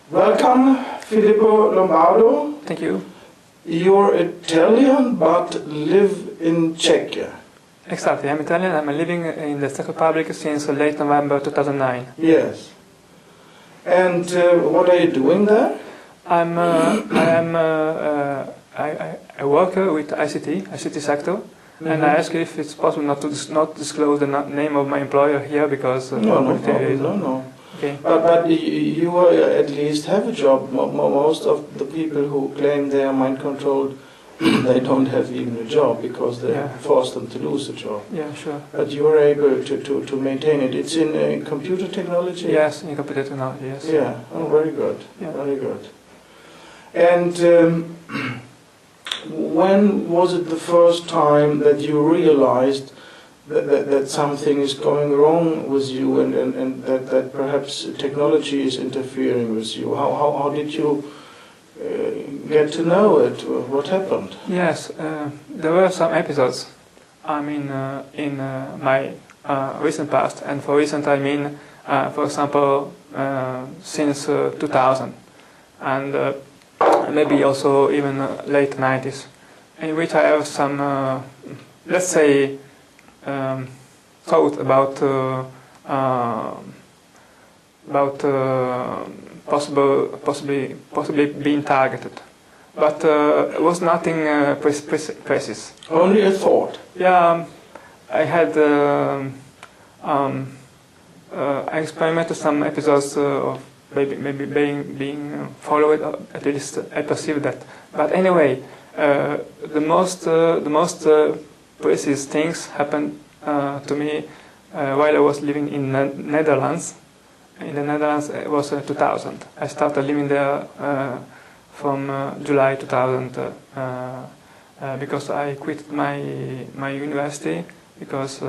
Welcome, Filippo Lombardo. Thank you. You're Italian but live in Czechia. Exactly, I'm Italian. I'm living in the Czech Republic since late November 2009. Yes. And what are you doing there? I work with ICT sector, and I ask if it's possible not to disclose the name of my employer here because No. Okay. But you at least have a job. Most of the people who claim they are mind controlled, they don't have even a job because they force them to lose a job. Yeah, sure. But you are able to maintain it. It's in computer technology? Yes, in computer technology, yes. Yeah, oh, very good. Yeah. Very good. And when was it the first time that you realized that something is going wrong with you and that perhaps technology is interfering with you? How did you get to know it? What happened? Yes, there were some episodes, in my recent past, and for recent I mean, for example, since 2000, and maybe also even late 90s, in which I have some, let's say, thought about possibly being targeted, but it was nothing precise. Only a thought. Yeah, I had I experimented some episodes of maybe being followed. At least I perceived that. But anyway, the most precise things happened to me while I was living in Netherlands. In the Netherlands, it was 2000. I started living there from July 2000 because I quit my university because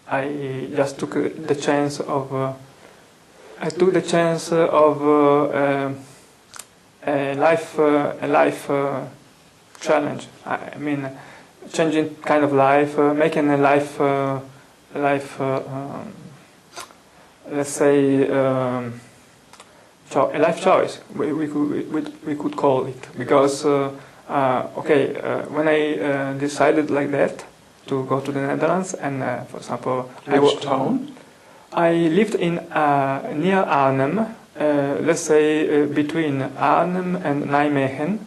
I just took the chance of a life challenge. I mean, changing kind of life, making a life let's say a life choice. We could call it because when I decided like that to go to the Netherlands and for example, Which town? I lived in near Arnhem. Let's say between Arnhem and Nijmegen,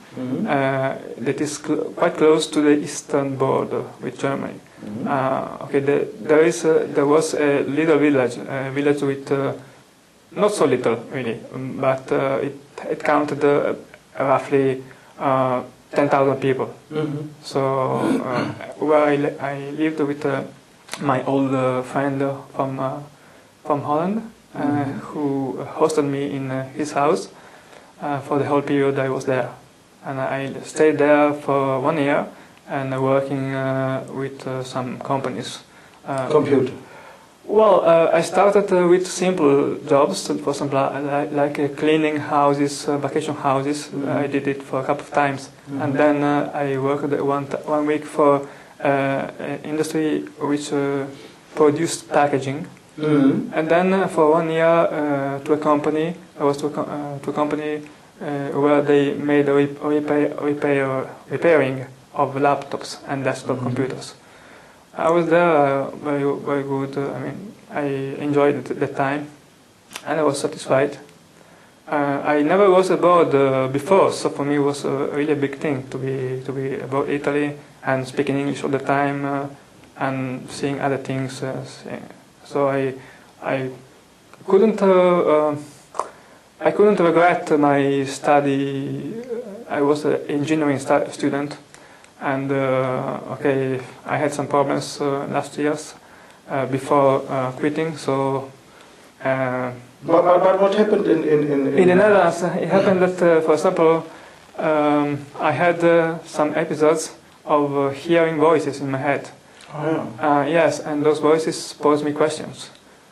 that is quite close to the eastern border with Germany. There was a little village with not so little really, but it counted roughly 10,000 people. So where I lived with my old friend from Holland. Who hosted me in his house for the whole period I was there. And I stayed there for 1 year and working with some companies. Computer? Well, I started with simple jobs, for example, like cleaning houses, vacation houses. I did it for a couple of times. And then I worked 1 week for an industry which produced packaging. And then for 1 year to a company, I was to a company where they made repairing of laptops and desktop computers. I was there very good. I enjoyed the time, and I was satisfied. I never was abroad before, so for me it was really a big thing to be about Italy and speaking English all the time and seeing other things. So I couldn't regret my study. I was an engineering student, and I had some problems last years before quitting. So, but what happened in the Netherlands? It happened that, for example, I had some episodes of hearing voices in my head. Yes, and those voices posed me questions.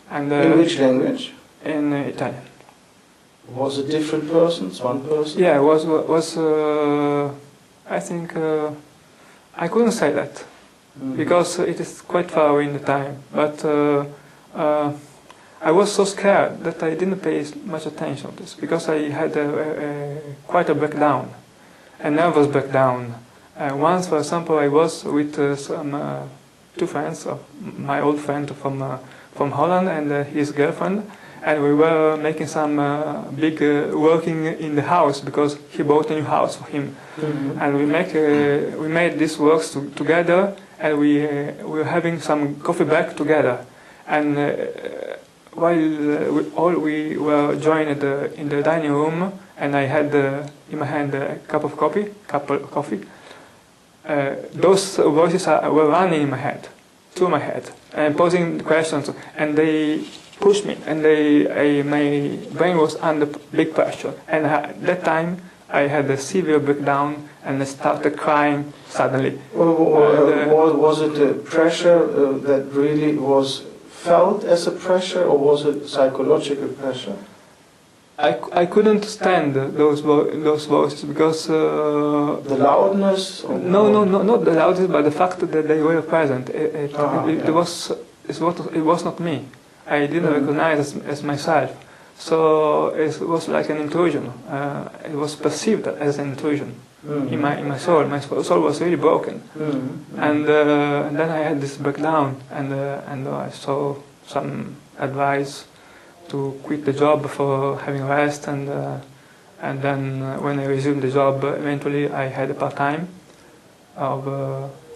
And in which language? In Italian. Was it different persons, one person? Yeah, it was I think, I couldn't say that, because it is quite far away in the time, but I was so scared that I didn't pay much attention to this because I had quite a breakdown, a nervous breakdown. Once, for example, I was with some two friends, my old friend from Holland and his girlfriend, and we were making some big working in the house because he bought a new house for him, and we made these works together, and we were having some coffee break together, and while we were joined in the dining room, and I had in my hand a cup of coffee. Those voices were running in my head, through my head, and posing questions, and they pushed me, and my brain was under big pressure. And at that time, I had a severe breakdown, and I started crying suddenly. Was it a pressure that really was felt as a pressure, or was it psychological pressure? I couldn't stand those voices because the loudness. No, not the loudness, but the fact that they were present. It was not me. I didn't recognize as myself. So it was like an intrusion. It was perceived as an intrusion in my soul. My soul was really broken, and then I had this breakdown, and I saw some advice to quit the job for having rest, and then when I resumed the job, eventually I had a part-time of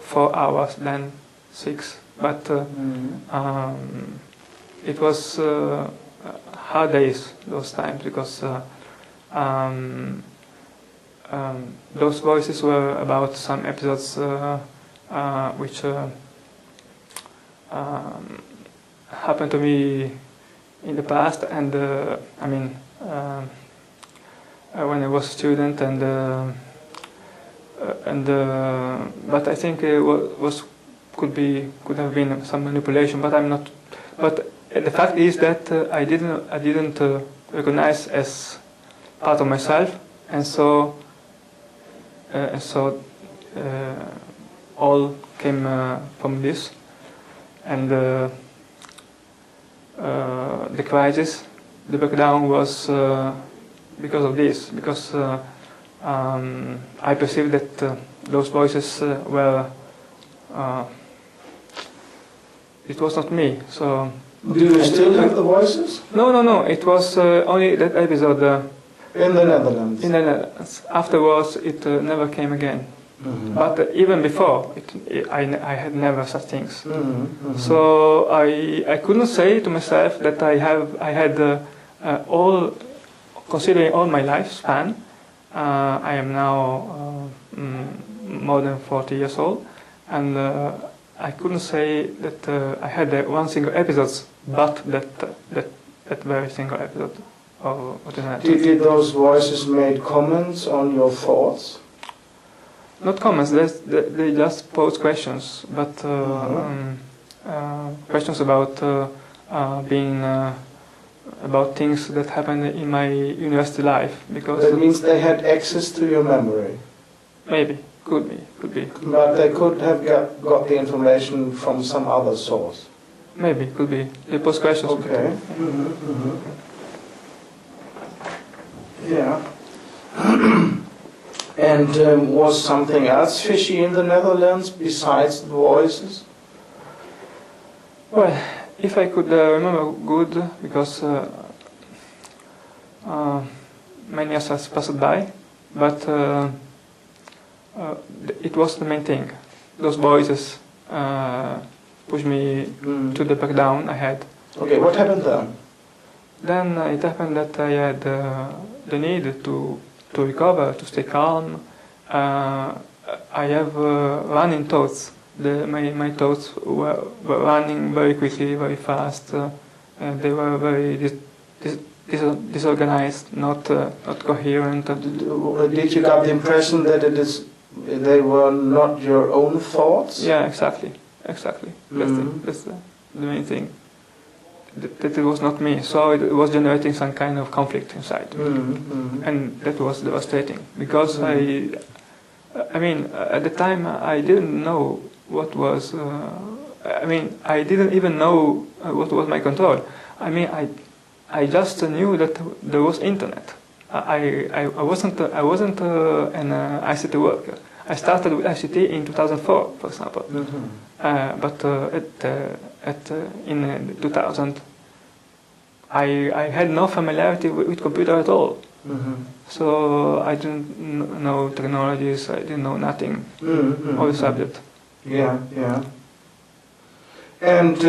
4 hours, then 6. But it was hard days those times because those voices were about some episodes which happened to me in the past, and when I was a student, but I think it could have been some manipulation, but I'm not. But the fact is that I didn't recognize as part of myself, and so all came from this, and the crisis, the breakdown was because of this, because I perceived that those voices were. It was not me. So. Do you still have the voices? No. It was only that episode. In the Netherlands. In the Netherlands. Afterwards, it never came again. But even before, I had never such things. So I couldn't say to myself that I had all, considering all my lifespan. I am now more than 40 years old, and I couldn't say that I had one single episode, but that very single episode of the Netherlands. Did those voices make comments on your thoughts? Not comments. They just pose questions, but questions about being about things that happened in my university life. Because that means they had access to your memory. Maybe, could be. But they could have got the information from some other source. Maybe, could be. They pose questions. Okay. Yeah. And was something else fishy in the Netherlands besides the voices? Well, if I could remember good, because many years has passed by, but it was the main thing. Those voices pushed me to the breakdown I had. Okay, what happened then? Then it happened that I had the need to recover, to stay calm. I have running thoughts. My thoughts were running very quickly, very fast. They were very disorganized, not coherent. Did you get the impression that they were not your own thoughts? Yeah, exactly. That's the main thing. That it was not me, so it was generating some kind of conflict inside, and that was devastating because at the time I didn't know what was. I didn't even know what was my control. I mean, I just knew that there was internet. I wasn't an ICT worker. I started with ICT in 2004, for example. But in 2000, I had no familiarity with computer at all. So I didn't know technologies. I didn't know nothing of the subject. Yeah. And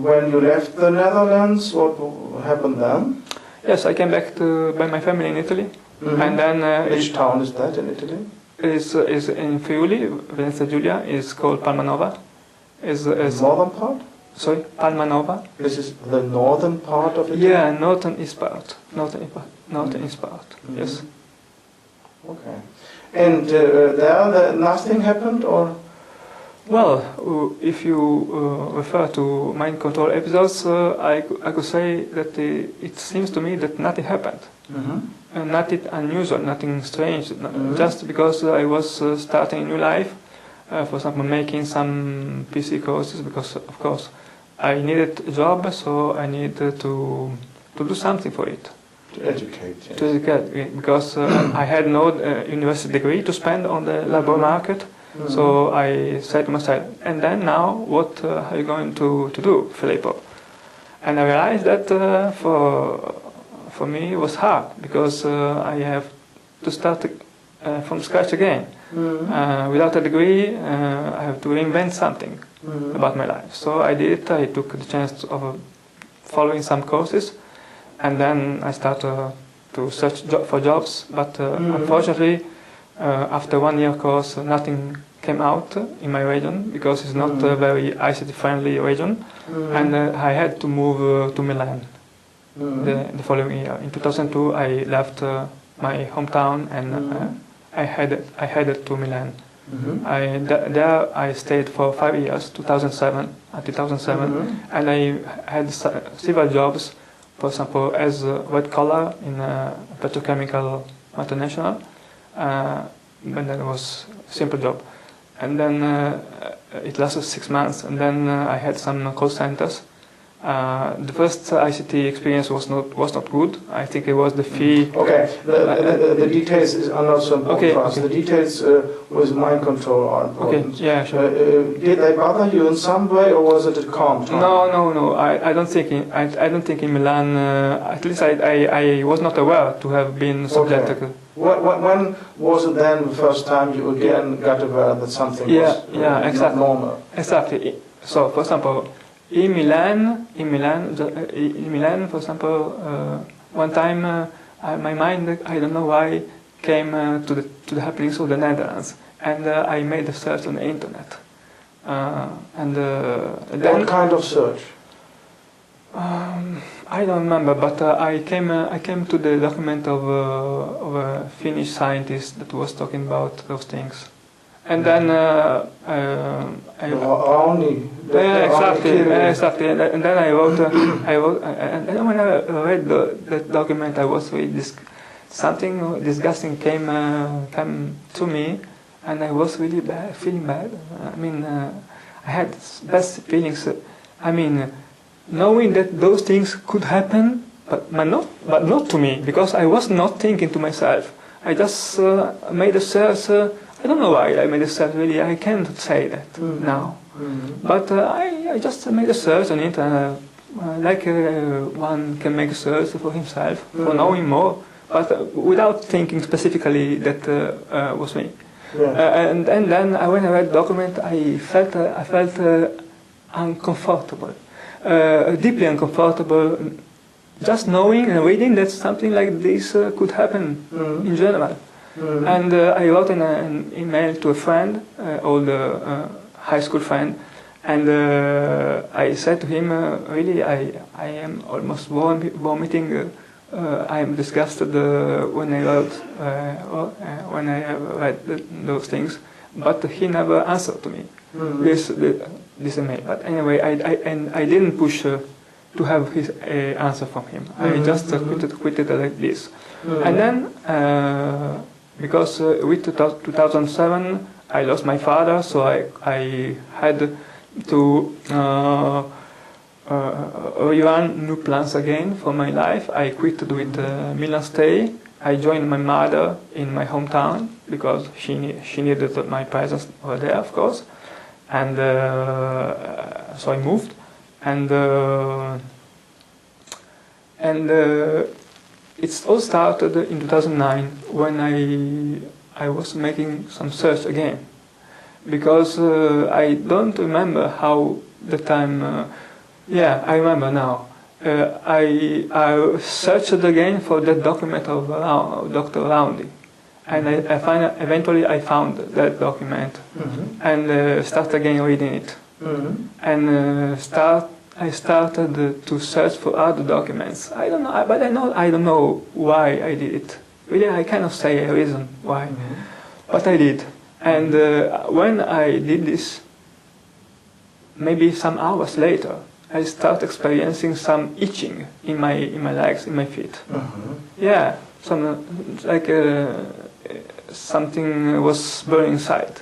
when you left the Netherlands, what happened then? Yes, I came back by my family in Italy, and then which town is that in Italy? Is in Friuli, Venezia Giulia. Is called Palmanova. Is northern part? Sorry, Palmanova. This is the northern part of Italy. Yeah, northern is part. Northern is part. Yes. Okay. And there nothing happened, or? Well, if you refer to mind control episodes, I could say that it seems to me that nothing happened. Nothing unusual, nothing strange. Just because I was starting a new life, for example, making some PC courses, because of course I needed a job, so I needed to do something for it. To educate. Yes. To educate, because I had no university degree to spend on the labor market. So I said to myself, and then now, what are you going to do, Filippo? And I realized that for me it was hard, because I have to start from scratch again. Without a degree, I have to reinvent something about my life. So I did it. I took the chance of following some courses, and then I started to search for jobs. But unfortunately, after 1 year course, nothing came out in my region, because it's not a very ICT friendly region, and I had to move to Milan the following year. In 2002, I left my hometown, and I headed to Milan. There I stayed for 5 years, 2007, and I had several jobs. For example, as a white collar in a petrochemical multinational. But that was a simple job. And then it lasted 6 months, and then I had some call centers. The first ICT experience was not good. I think it was the fee. Okay, the details are not so important for us. Okay. The details with mind control are important. Okay, yeah, sure. Did they bother you in some way, or was it a calm time? No. I don't think in Milan. At least I was not aware to have been subjected. Okay. When was it then the first time you again got aware that something was exactly. not normal? Exactly. So, for example, in Milan, for example, one time my mind, I don't know why, came to the happenings of the Netherlands, and I made a search on the internet. What kind of search? I don't remember, but I came to the document of a Finnish scientist that was talking about those things, and then exactly, and then I wrote, and then when I read that document, I was really something disgusting came to me, and I was really feeling bad. I mean, I had bad feelings. I mean, knowing that those things could happen, but not to me, because I was not thinking to myself. I just made a search. I don't know why I made a search. Really, I can't say that now. But I just made a search on it, like one can make a search for himself, for knowing more, but without thinking specifically that was me. Yeah. And then when I read the document, I felt uncomfortable. Deeply uncomfortable, just knowing and reading that something like this could happen in general. And I wrote an email to a friend, old high school friend, and I said to him, really, I am almost vomiting. I am disgusted when I read those things, but he never answered to me. This email. But anyway, I didn't push to have his answer from him. I just quit it like this. And then, because with 2007, I lost my father, so I had to rerun new plans again for my life. I quit with Milan stay. I joined my mother in my hometown because she needed my presence over there, of course, and so I moved, and it all started in 2009 when I was making some search again, because I don't remember how the time. Yeah, I remember now. I searched again for that document of Dr. Roundy, and eventually I found that document, and started again reading it, and I started to search for other documents. I don't know, but I don't know why I did it. Really, I cannot say a reason why, but I did. And when I did this, maybe some hours later, I start experiencing some itching in my legs, in my feet. Yeah, some like something was burning inside.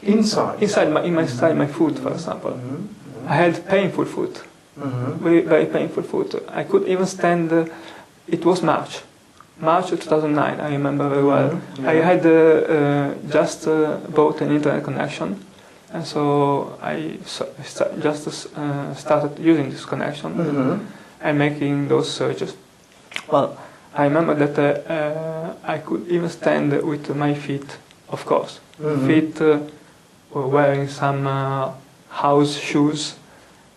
Inside my foot, for example. I had painful foot, very very painful foot. I could even stand. It was March 2009. I remember very well. I had just bought an internet connection. And so I just started using this connection and making those searches. Well, I remember that I could even stand with my feet, of course. Feet were wearing some house shoes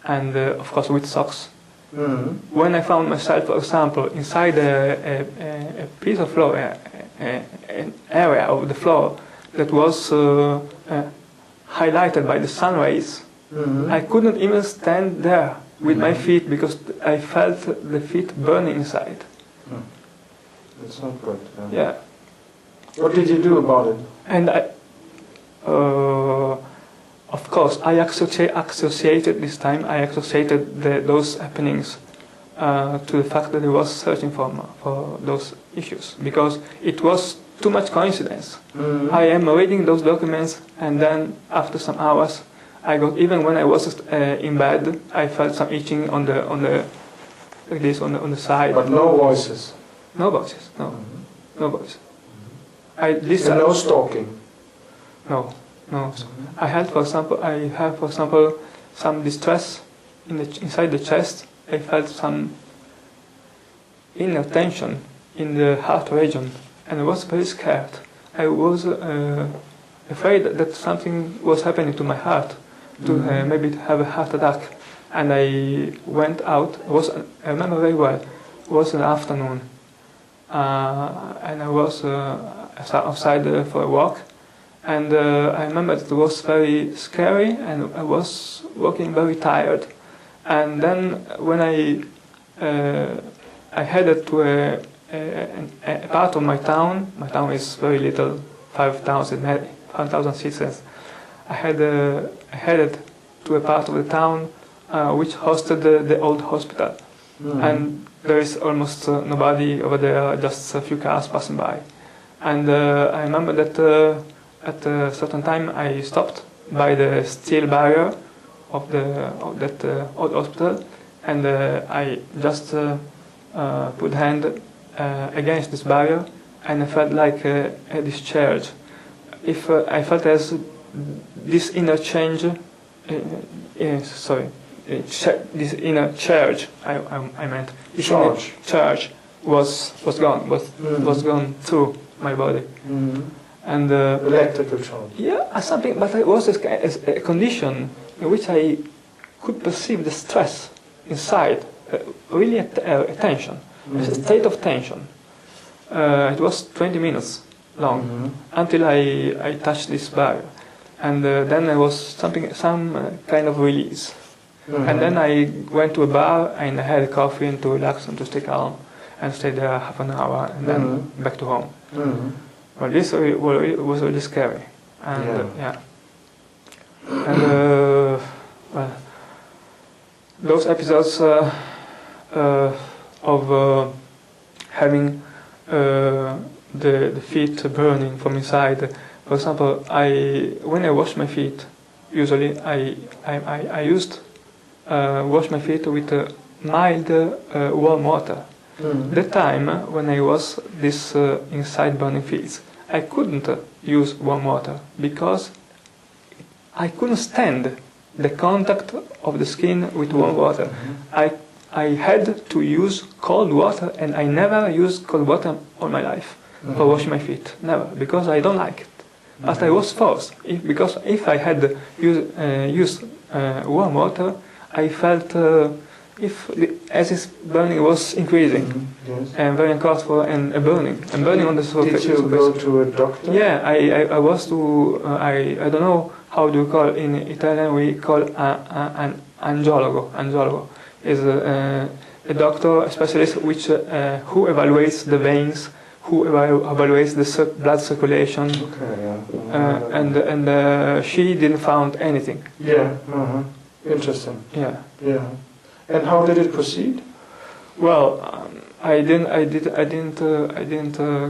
and, of course, with socks. When I found myself, for example, inside a piece of floor, an area of the floor that was highlighted by the sun rays, I couldn't even stand there with my feet because I felt the feet burning inside. That's not good. Yeah. What did you do about it? And of course, I associated this time. I associated those happenings to the fact that I was searching for those issues, because it was too much coincidence. I am reading those documents, and then after some hours, I got, even when I was in bed, I felt some itching on the like this on the side. But no voices. No voices. No, no voices. No stalking. No. I have, for example, some distress inside the chest. I felt some inner tension in the heart region. And I was very scared. I was afraid that something was happening to my heart, to maybe have a heart attack. And I went out. I remember very well. It was an afternoon, and I was outside for a walk. And I remember that it was very scary, and I was walking very tired. And then when I headed to a part of my town is very little, 5,000 citizens. I headed to a part of the town which hosted the old hospital, and there is almost nobody over there, just a few cars passing by. And I remember that at a certain time I stopped by the steel barrier of that old hospital, and I just put hand against this barrier, and I felt like a discharge. If I felt as this inner change, this inner charge, I meant this charge was gone through my body, and electrical charge. Yeah, something. But it was a condition in which I could perceive the stress inside, really a tension. A state of tension. It was 20 minutes long until I touched this barrier, and then there was some kind of release. And then I went to a bar and I had a coffee and to relax and to stay calm, and stayed there half an hour and then back to home. Well, this was really scary, and and well, those episodes of having the feet burning from inside. For example, when I wash my feet, usually I used wash my feet with mild warm water. The time when I was inside burning fields, I couldn't use warm water because I couldn't stand the contact of the skin with warm water. I had to use cold water, and I never used cold water all my life for washing my feet. Never, because I don't like it. But I was forced, because if I had used warm water, I felt as its burning was increasing, and very uncomfortable and burning on the surface. Did you go to a doctor? Yeah, I was to I don't know how do you call it in Italian. We call an angiologo. Angiologo is a doctor, a specialist who evaluates the veins, who evaluates the blood circulation. Okay, yeah. And she didn't find anything. Yeah. Interesting. Yeah. Yeah. And how did it proceed? Well, I didn't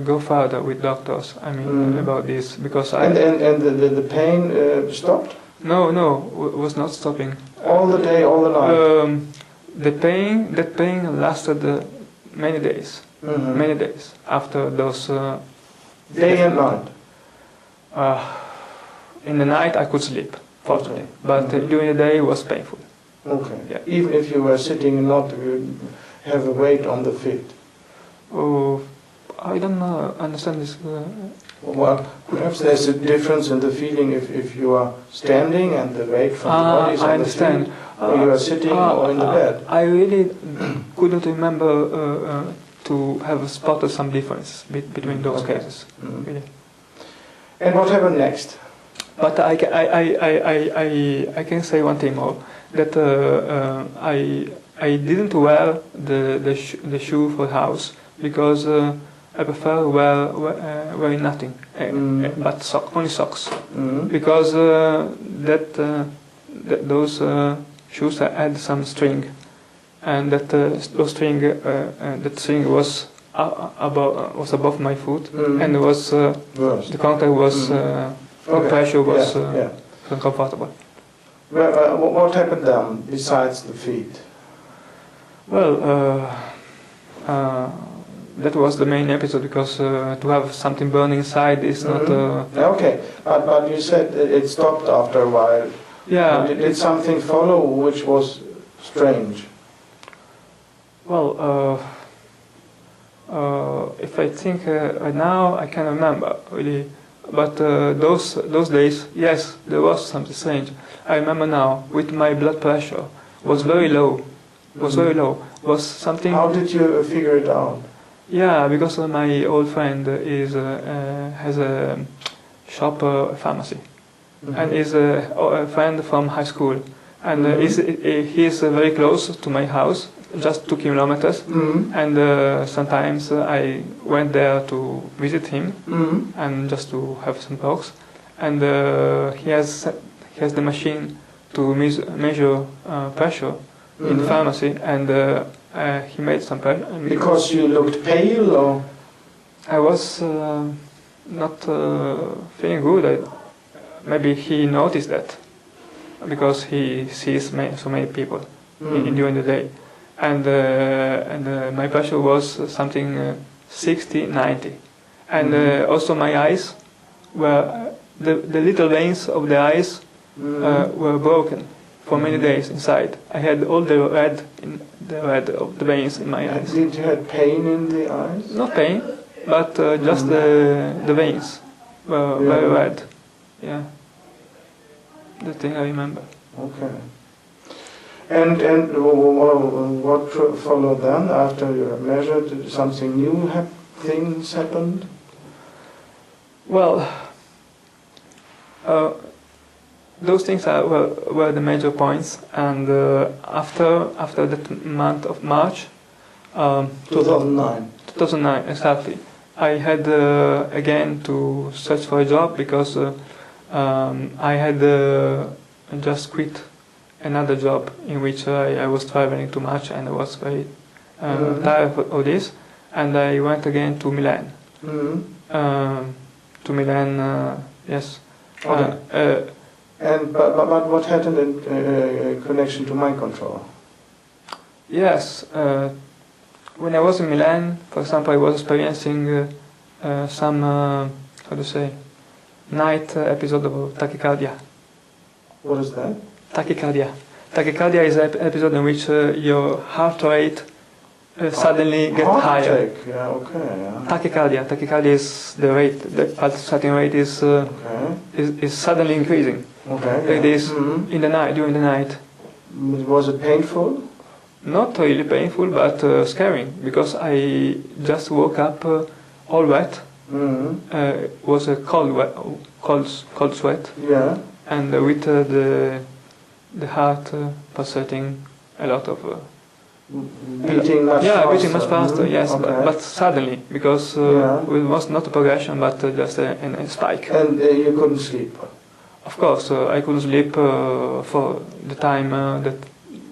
go further with doctors. I mean about this because and the pain stopped? No, was not stopping. All the day, all the night. That pain lasted many days. Many days after those. Day and night. In the night I could sleep, fortunately, but during the day it was painful. Okay. Yeah. Even if you were sitting and not have a weight on the feet. Oh, I don't understand this. Well, perhaps there's a difference in the feeling if you are standing and the weight from the body is on the feet, or you are sitting or in the bed. I really couldn't remember to have spotted some difference between those cases. Really. And what happened next? But I can say one thing more, that I didn't wear the shoe for the house because I prefer wearing nothing but only socks, because those shoes had some string, and that string was above my foot, and the contact was the pressure was uncomfortable. Well, what happened then besides the feet? Well, that was the main episode, because to have something burning inside is not. Okay, but you said it stopped after a while. Yeah. Did something follow which was strange? Well, if I think right now, I can't remember really. But those days, yes, there was something strange. I remember now, with my blood pressure was very low. Was something. How did you figure it out? Yeah, because my old friend has a shop pharmacy, and is a friend from high school, and he's very close to my house, just 2 kilometers, and sometimes I went there to visit him, and just to have some talks, and he has the machine to measure pressure in the pharmacy, and he made some pressure. Because you looked pale, or? I was not feeling good. Maybe he noticed that, because he sees so many people during the day. And my pressure was something 60, 90. And also my eyes were, the little veins of the eyes were broken for many days inside. I had all the red of the veins in my eyes. Did you have pain in the eyes? Not pain, but just the veins were very red. Yeah. The thing I remember. Okay. And what followed then after you measured? Something new things happened? Well, those things were the major points, and after that month of March, 2009. 2009 exactly, I had again to search for a job, because I had just quit another job in which I was traveling too much, and I was very tired of this, and I went again to Milan. Yes. Okay. And but what happened in connection to mind control? Yes, when I was in Milan, for example, I was experiencing some, how to say, night episode of tachycardia. What is that? Tachycardia. Tachycardia is an episode in which your heart rate suddenly gets higher. Attack. Yeah, okay. Yeah. Tachycardia. Tachycardia is the rate. The pulsating rate is suddenly increasing. Okay. Like this in the night, during the night. Was it painful? Not really painful, but scaring, because I just woke up all wet. It was a cold sweat. Yeah. And with the heart pulsating a lot of. Beating much faster. Beating much faster. Yes, okay. but suddenly, because it was not a progression, but just a spike. And you couldn't sleep. Of course, I couldn't sleep for the time that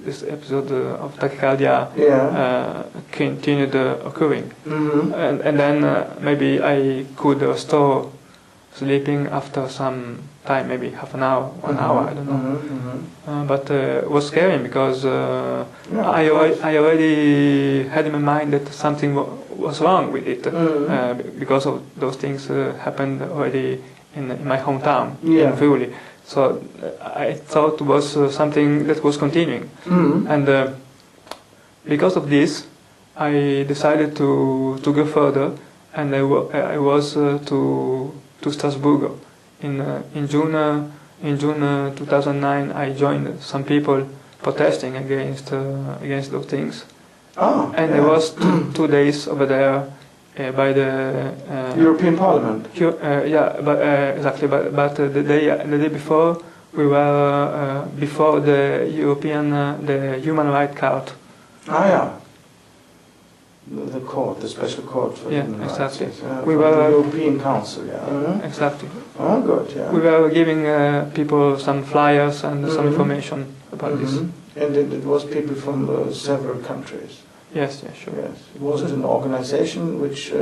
this episode of tachycardia continued occurring. And then maybe I could restore sleeping after some time, maybe half an hour, 1 hour, I don't know. But it was scary because I already had in my mind that something was wrong with it because of those things happened already in my hometown, in Friuli. So I thought it was something that was continuing. And because of this, I decided to go further, and I was to Strasbourg. In June 2009, I joined some people protesting against those things. And I was 2 days over there by the European Parliament. Exactly. But the day before, we were before the European the Human Rights Court. The court, the special court for human exactly. rights. We were the European Council. Exactly. Oh, good. Yeah. We were giving people some flyers and some information about this. And it was people from several countries. Yes, sure. Yes. Was it an organization which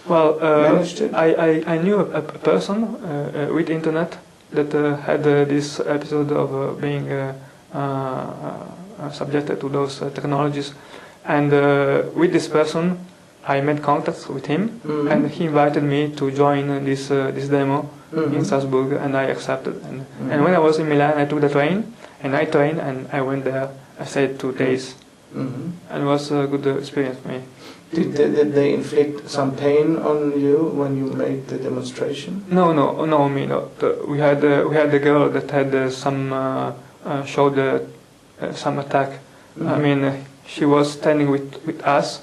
managed it? I knew a person with internet that had this episode of being subjected to those technologies. And with this person, I made contacts with him, and he invited me to join this demo in Strasbourg, and I accepted. And when I was in Milan, I took the train, and I went there. I stayed 2 days, and it was a good experience for me. Did they inflict some pain on you when you made the demonstration? No, me not. We had a girl that had showed some attack. I mean. She was standing with us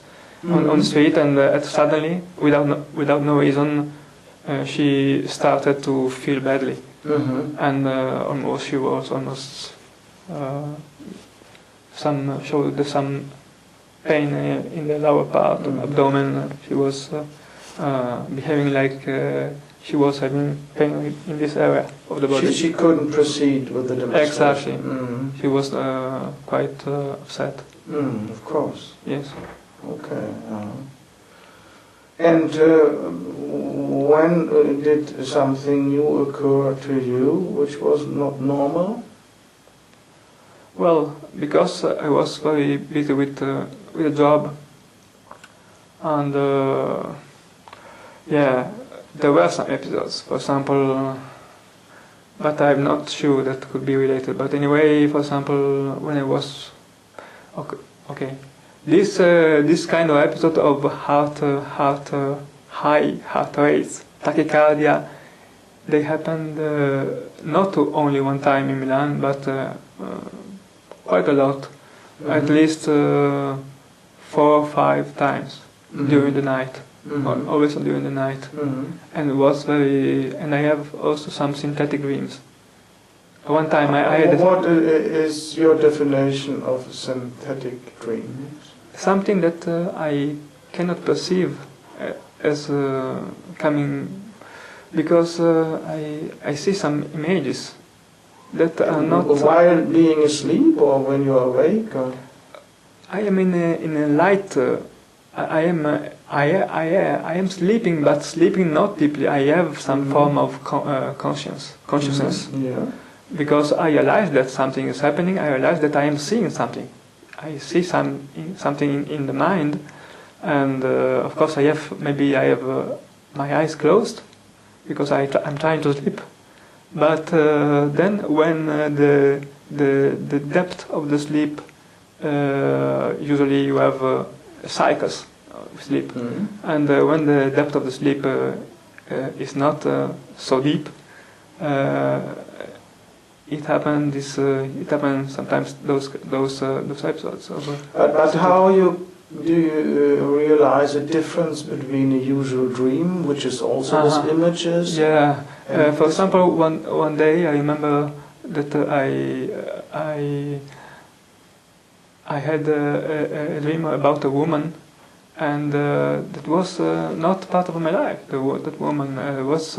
on the street, and suddenly, without no reason, she started to feel badly, and she was almost showed some pain in the lower part of the abdomen. She was behaving like she was having pain in this area of the body. She couldn't proceed with the demonstration. Exactly. She was quite upset. Of course. Yes. Okay. And when did something new occur to you, which was not normal? Well, because I was very busy with a job, and there were some episodes. For example, but I'm not sure that could be related. But anyway, for example, when I was okay, this kind of episode of high heart rates, tachycardia, they happened not only one time in Milan, but quite a lot, at least 4 or 5 times during the night, always during the night, and it was and I have also some synthetic dreams. One time I had... What is your definition of synthetic dreams? Something that I cannot perceive as coming, because I see some images that are not... While being asleep or when you are awake? Or? I am in a light... I am sleeping, but sleeping not deeply. I have some form of consciousness. Yeah. because I realize that something is happening. I realize that I am seeing something. I see something in the mind, and of course I have my eyes closed because I'm trying to sleep. But then when the depth of the sleep, usually you have cycles of sleep, and when the depth of the sleep is not so deep, it happens sometimes those episodes. But how do you realize a difference between a usual dream, which is also these images? Yeah. For example, one day I remember that I had a dream about a woman, and that was not part of my life. That woman was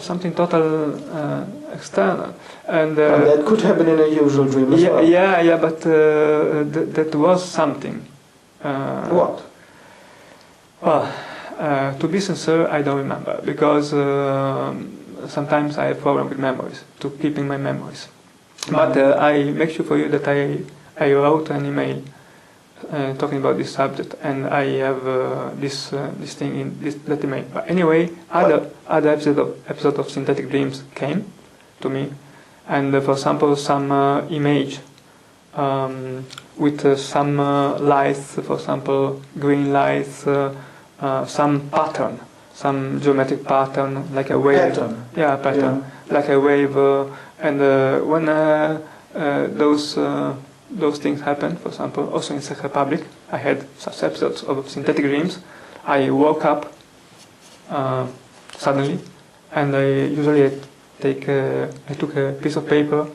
something total external, and that could happen in a usual dream as well. Yeah, but that was something. What? Well, to be sincere, I don't remember, because sometimes I have problem with memories, to keeping my memories. But I make sure for you that I wrote an email talking about this subject, and I have this thing in that email. But anyway, other episode of synthetic dreams came to me, and for example, some image with some lights, for example, green lights, some pattern, some geometric pattern, like a wave. Pattern. Yeah, pattern, like a wave. And when those things happen, for example, also in Czech Republic, I had such episodes of synthetic dreams. I woke up suddenly, and I took a piece of paper.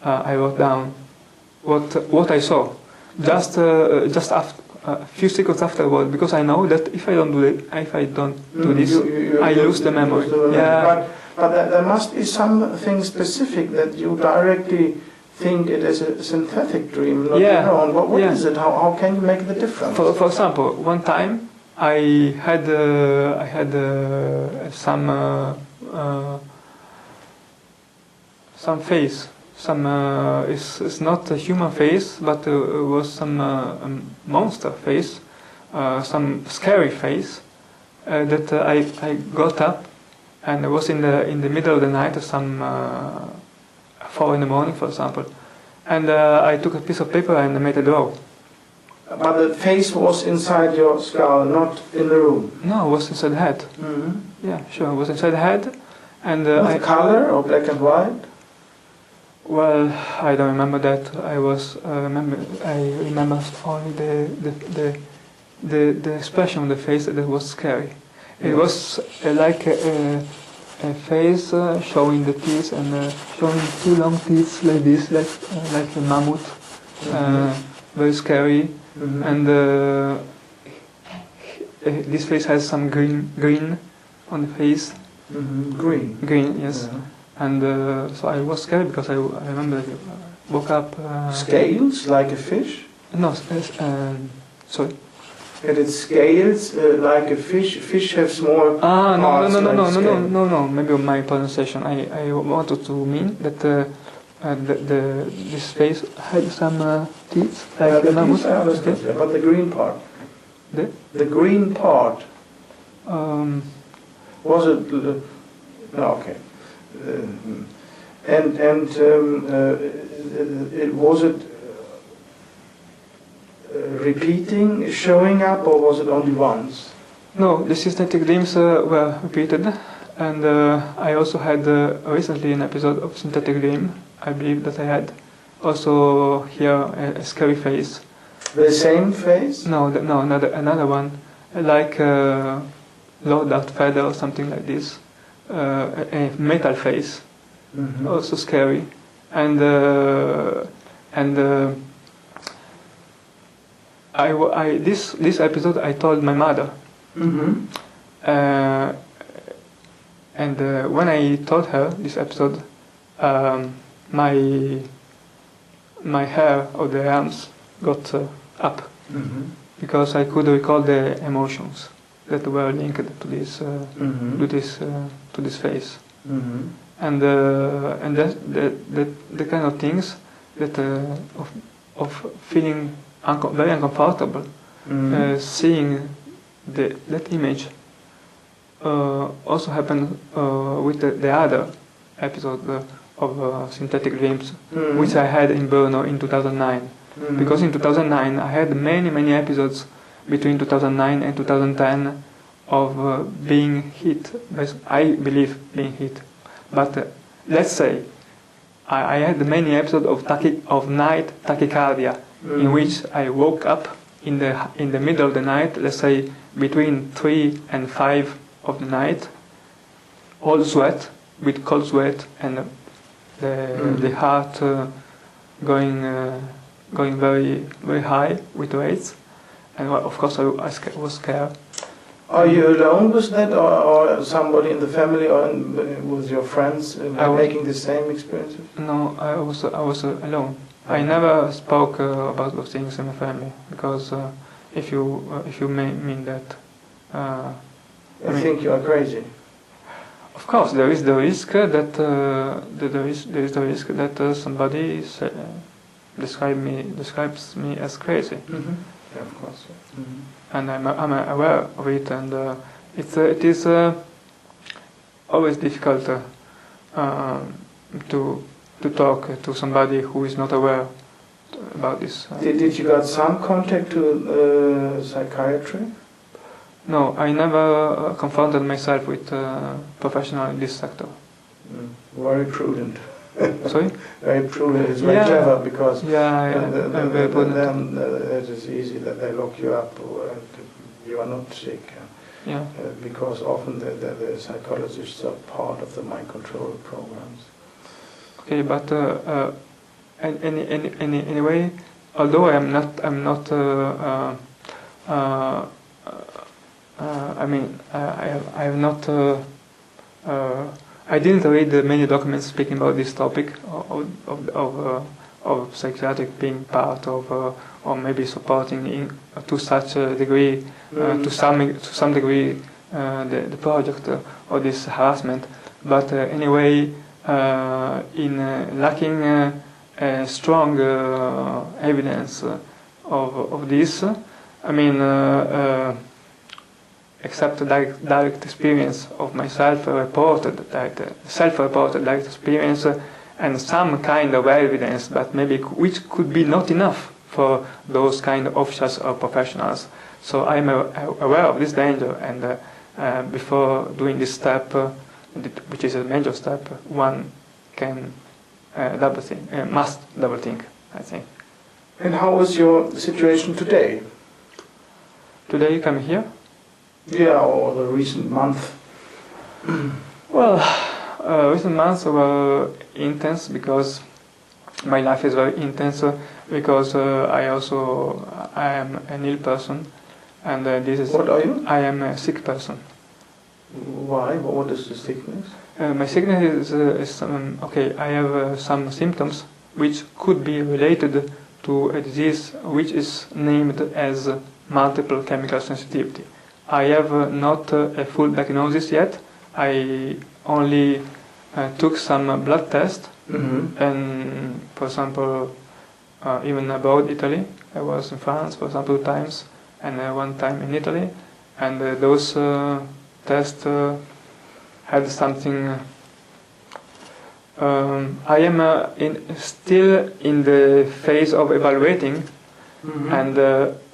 I wrote down what I saw, just after. A few seconds afterward, because I know that if I don't do this, I lose the memory. Yeah. But there must be something specific that you directly think it is a synthetic dream, not your own. What is it? How can you make the difference? For example, one time I had some face. It's not a human face, but it was some monster face, some scary face that I got up, and it was in the middle of the night, some 4 in the morning, for example, and I took a piece of paper and made a draw. But the face was inside your skull, not in the room. No, it was inside the head. Mm-hmm. Yeah, sure, it was inside the head, and with color or black and white? Well, I don't remember that. I remember only the expression on the face that was scary. It was like a face showing the teeth, and showing 2 long teeth like this, like a mammoth, very scary. Mm-hmm. And this face has some green on the face. Mm-hmm. Green, yes. Yeah. And so I was scared because I remember I woke up. Scales like a fish? No, sorry. And it's scales like a fish. Fish have small. No. Maybe my pronunciation. I wanted to mean that this face had some teeth like a mammoth. Okay. But the green part. The green part. Was it? No, okay. Was it repeating, showing up, or was it only once? No, the synthetic dreams were repeated, and I also had recently an episode of synthetic dream. I believe that I had also here a scary face. The same face? No, another one, like Lord Darth Vader or something like this. A metal face, mm-hmm. Also scary, and this episode I told my mother, mm-hmm. And when I told her this episode, my hair of the arms got up, mm-hmm. because I could recall the emotions that were linked to this mm-hmm. to this face, mm-hmm. and that's the kind of things that of feeling very uncomfortable, seeing that image. Also happened with the other episode of Synthetic Dreams, which I had in Brno in 2009. Because in 2009 I had many episodes between 2009 and 2010 of being hit. I believe being hit, but let's say I had many episodes of night tachycardia, in which I woke up in the middle of the night, let's say between 3 and 5 of the night, all sweat, with cold sweat, and the heart going very high with rates, and of course I was scared. Are you alone with that, or somebody in the family, or with your friends making the same experiences? No, I was alone. I never spoke about those things in my family, because if you mean that, I think you are crazy. Of course, there is the risk that somebody describes me as crazy. Yeah, of course. And I'm aware of it, and it is always difficult to talk to somebody who is not aware about this. Did you got some contact to psychiatry? No, I never confronted myself with a professional in this sector. Very prudent. Sorry? Very prudent. It's very clever, because I'm very prudent. Then it is easy that they lock you up and you are not sick. Because often the psychologists are part of the mind control programs. Okay, but anyway, although I'm not. I have not. I didn't read many documents speaking about this topic of psychiatric being part of or maybe supporting to such a degree, to some degree, the project or this harassment. But anyway, in lacking strong evidence of this, except direct experience of my self-reported direct experience, and some kind of evidence, but maybe which could be not enough for those kind of officials or professionals. So I'm aware of this danger, and before doing this step, which is a major step, one can must double think, I think. And how is your situation today? Today you come here? Yeah, or the recent month. Well, recent months were intense because my life is very intense, because I am an ill person, and this is. What are you? I am a sick person. Why? What is the sickness? My sickness is okay. I have some symptoms which could be related to a disease which is named as multiple chemical sensitivity. I have not a full diagnosis yet. I only took some blood tests, and for example, even abroad Italy. I was in France for example 2 times, and one time in Italy, and those tests had something. I am still in the phase of evaluating, and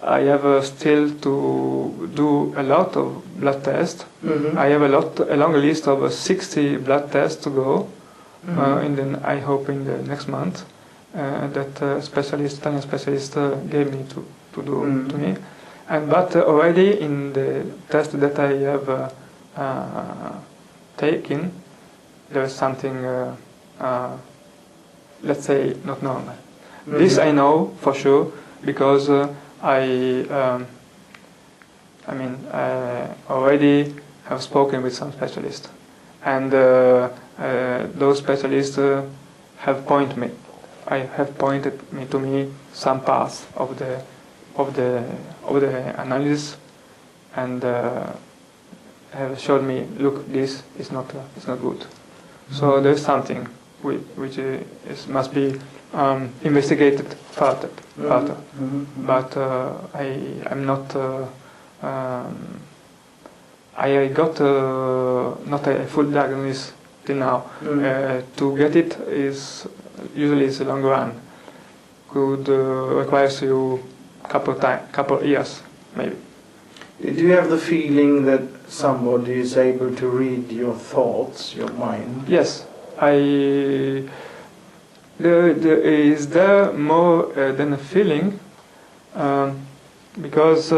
I have still to do a lot of blood tests. I have a long list of 60 blood tests to go. I hope in the next month that Italian specialist gave me to do to me. But already in the test that I have taken, there is something, let's say, not normal. This I know for sure, because I already have spoken with some specialists, and those specialists have pointed me to some parts of the analysis, and have showed me, look, this is not good. So there's something which must be investigated further. But I'm not. I got not a full diagnosis till now. To get it is usually it's a long run. Could requires you couple years maybe. Do you have the feeling that somebody is able to read your thoughts, your mind? Yes, there is there more than a feeling, because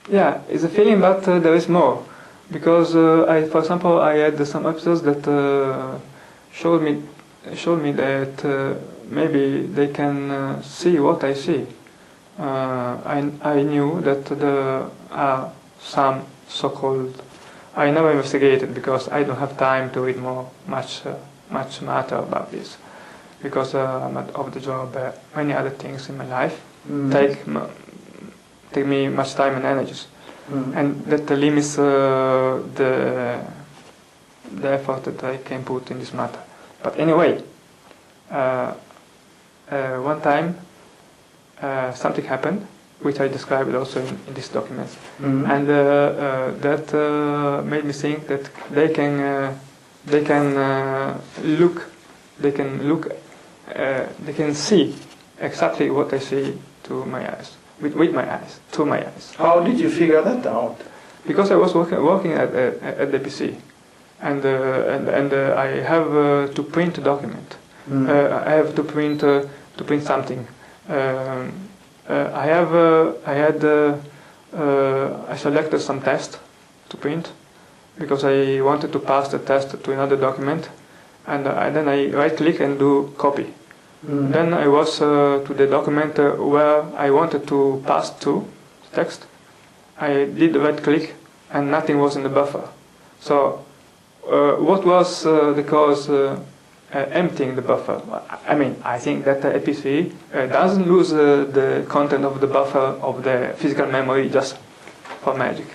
yeah, it's a feeling, but there is more, because for example, I had some episodes that showed me that maybe they can see what I see. I knew that there are some so-called. I never investigated because I don't have time to read much matter about this, because I'm out of the job. Many other things in my life take me much time and energies, and that limits the effort that I can put in this matter. But anyway, one time something happened, which I described also in this document, and that made me think that they can see exactly what I see to my eyes, with my eyes, to my eyes. How did you figure that out? Because I was working at the PC, and I have to print a document. I have to print something. I selected some text to print because I wanted to pass the test to another document, and then I right click and do copy. Then I was to the document where I wanted to pass to text. I did right click and nothing was in the buffer. So what was the cause emptying the buffer? I mean, I think that the APC doesn't lose the content of the buffer of the physical memory just for magic.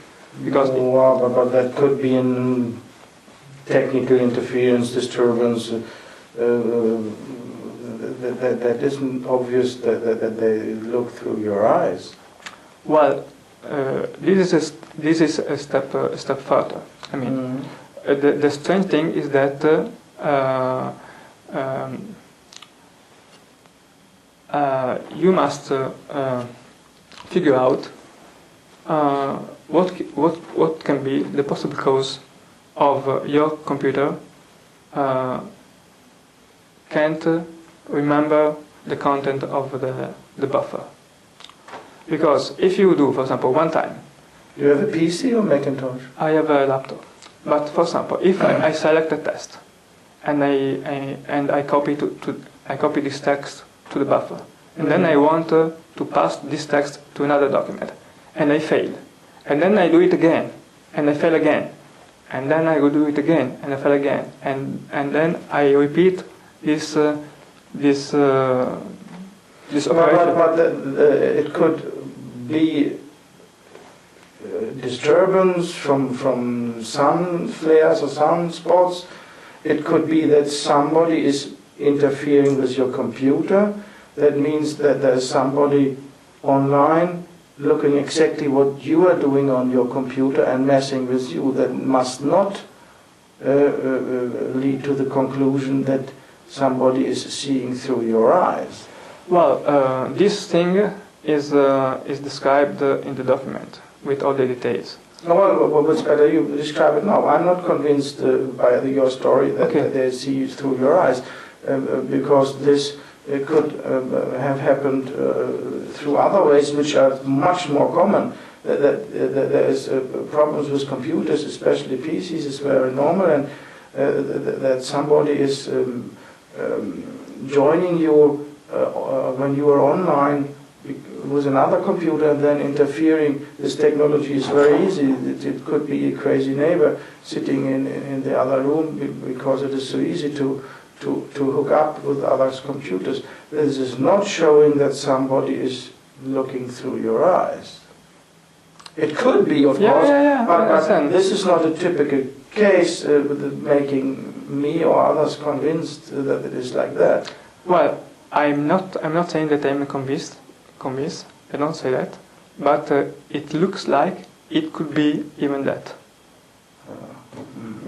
Because but that could be in technical interference, disturbance. That isn't obvious that they look through your eyes. Well, this is a step further. I mean, the strange thing is that you must figure out what can be the possible cause of your computer can't remember the content of the buffer. Because if you do, for example, one time. You have a PC or Macintosh? I have a laptop. But for example, if I select a text and I copy this text to the buffer, and then I want to pass this text to another document, and I fail, and then I do it again, and I fail again, and then I will do it again, and I fail again, and then I repeat this operation. But it could be disturbance from sun flares or sunspots. It could be that somebody is interfering with your computer. That means that there's somebody online looking exactly what you are doing on your computer and messing with you. That must not lead to the conclusion that somebody is seeing through your eyes. Well, this thing is described in the document with all the details. Well, it's better you describe it now. I'm not convinced by your story that they see through your eyes, because this could have happened through other ways which are much more common. That there is problems with computers, especially PCs, is very normal, and that somebody is joining you when you are online with another computer and then interfering. This technology is very easy. It could be a crazy neighbor sitting in the other room because it is so easy to hook up with others' computers. This is not showing that somebody is looking through your eyes. It could be, of Yeah, course, yeah, yeah, I but understand. this is not a typical case with making me or others convinced that it is like that. Well, I'm not saying that I'm convinced. I don't say that, but it looks like it could be even that.